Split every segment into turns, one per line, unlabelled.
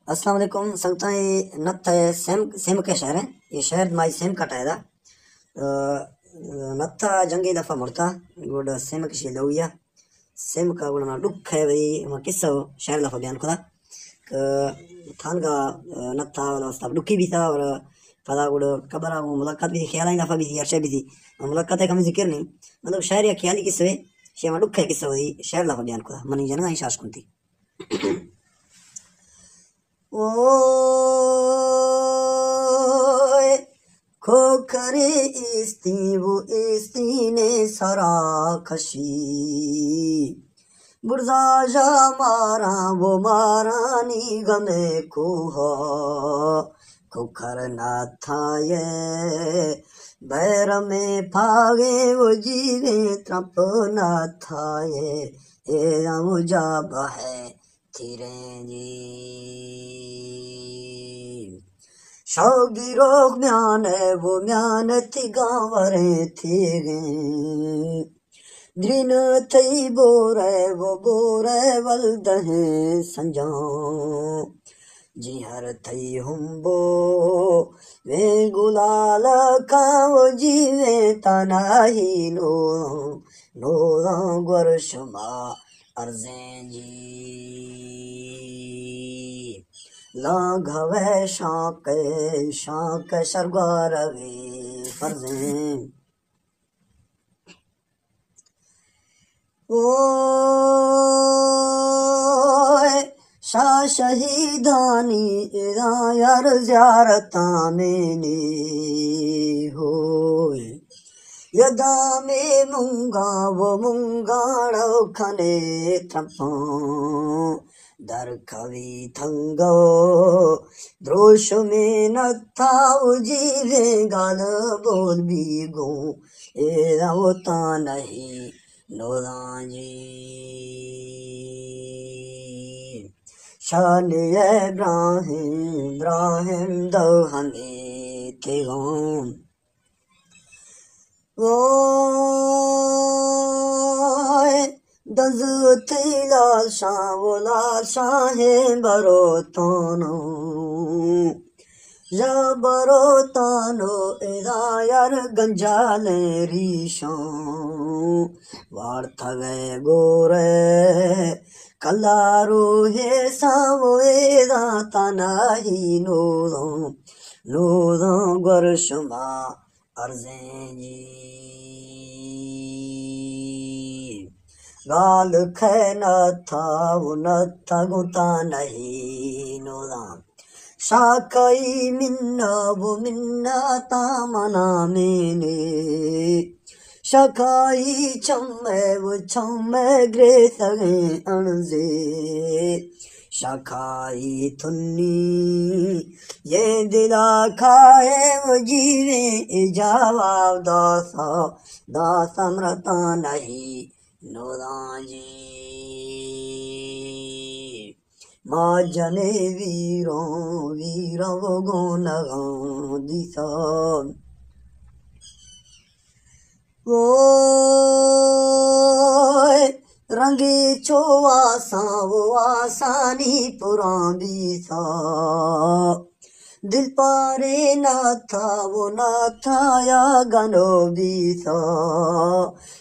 अस्सलाम वालेकुम संगता ये नत है सेम सेम के शहर है। ये शहर माई सेम का टायदा नत्था जंगी दफा मुड़ता गुड सेम के शील हुआ सेम का गुड ना दुख है भाई वहाँ किस्सा शहर दफा बयान खुदा थान का नत्था वाला सब दुखी भी था और फला गुड कबरा वो मुलाकात भी थी ख्याल ही दफा भी थी अर्शे भी थी मुलाकात है कमी जिक्र नहीं मतलब शहर या ख्याली किस्से शे वहाँ दुख है किस्सा हुई शहर दफा बयान खुदा मनी जना ही शाश कुंती ओए खोखरे इस्ती वो इस्ती ने सारा खशी बुरजा मारा वो मारानी गमे को खोखर ना था ये बैर में फागे वो जीवे त्रप ना था ये मुझा बहे थिरे जी शौगिरोग म्यान वो म्यान थी गावरे थी द्रिन थई बोरे वो बोरे वल दहे संजा जी हर थई हुम्बो वे गुलाल का वो जीवे तनाही नो नो गुरशमा अर्जे जी लाघवे शाक शर्गारवे फर्जे ओए शाह शहीदानी यार ज़ियारता मैंने होए यदा में मुंगा वो मुंगाड़ो खने त्रपा दर कवि थंगो द्रोश में न था उजीवे गाल बोल भी गो ए होता नहीं नोराजी शान इब्राहिम दो हमें थे गम ओए दज थैला शाहे बरो तोनो या बरो तानो एदा यार गंजाले रीशो वार्थवे गोरे कलारो हे सावो एदा तनाही नोदो गुरशमा अर्जे जी गाल खे न था वो न था गुता नहीं नोदाम शाकई मिन्ना वो मिन्ना तामना मैंने शकाई छम्मे वो छम्मे ग्रे सगे अणजे शखाई थुन्नी ये दिला खाए वो जीवे जवाब दासमृता नहीं नोदाजी माँ जने वीरों वो गुण दिशा ओए रंगे चो वो आसानी पुरानी सा दिल पारे न था वो न था या गनो भी सा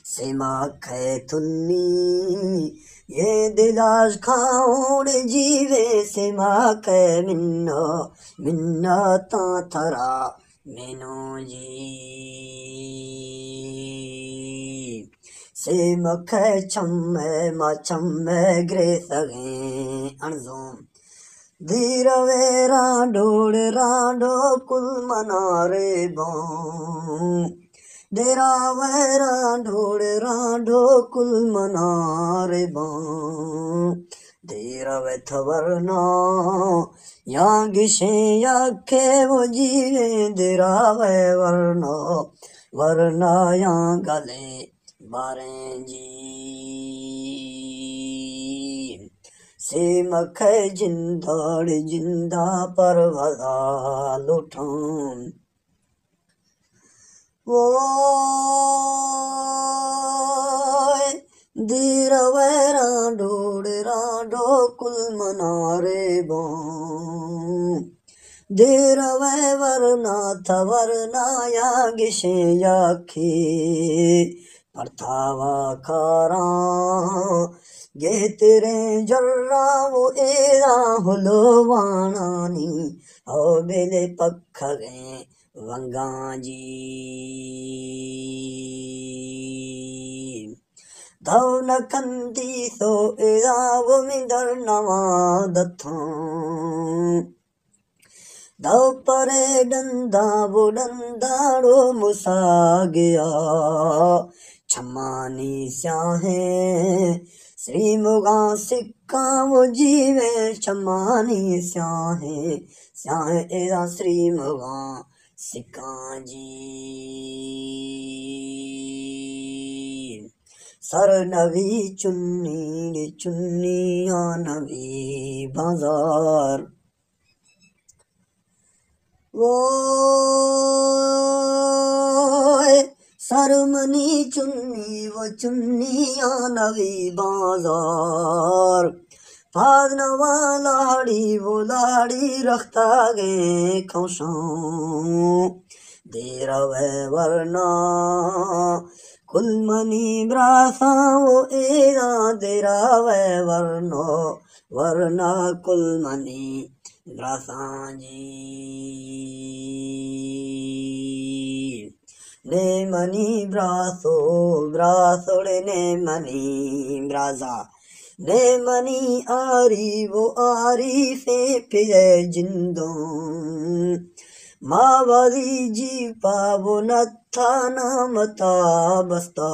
सिमा खे तुन्नी ये दिलाज खाऊं जीवे सिमा खे मिन्ना ता थरा मेनो जी से मखे छम्मे ग्रे सगे अणजोम धीर वे रांडो कुल मनारे बों देरा वे रांडो कुल मनारे बों देर वे थवरना या गिशे याखे वो जीवे देरा वे वरना या गले बारे जी से मखे जिंदा पर वदा लुठान वो दीर वैरा डोड़रा डो कुल मनारे बो देर वै वरना थवरना या गिशे याखे परथावा खारा गे तेरे जर्रा वो एरा हुलो वाणानी ओ बेले पखरे वंगा जी धौन कंदी सो एरा वो मिंदर नवा दथों दौ परे डंदा वो डंदाड़ो मुसा गया छमानी स्याहे श्री मुगा सिक्का वो जीवे छमानी स्याहे स्याहे एरा श्री मुगा सिक्का जी सर नवी चुन्नी चुन्निया नवी बाजार वो सरमनी चुन्नी वो चुन्निया नवी बाजार फादनवा लाड़ी वो लाड़ी रखता गे खौशों देर वै वरना कुलमनी ब्रासा वो एरा देरा वै वरनो वरना कुलमनी ब्रासा जी ने मनी ब्रासो ब्रासोड़े ने मनी ब्राजा ने मनी आरी वो आरी से फिर जिंदों मावारी जी पावो नथा नामता बस्ता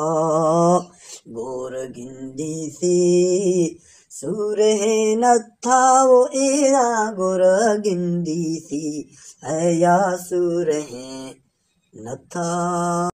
गोर गिंदी सी सूर है नथा वो एरा गोर गिंदी सी है या सूर है नथा।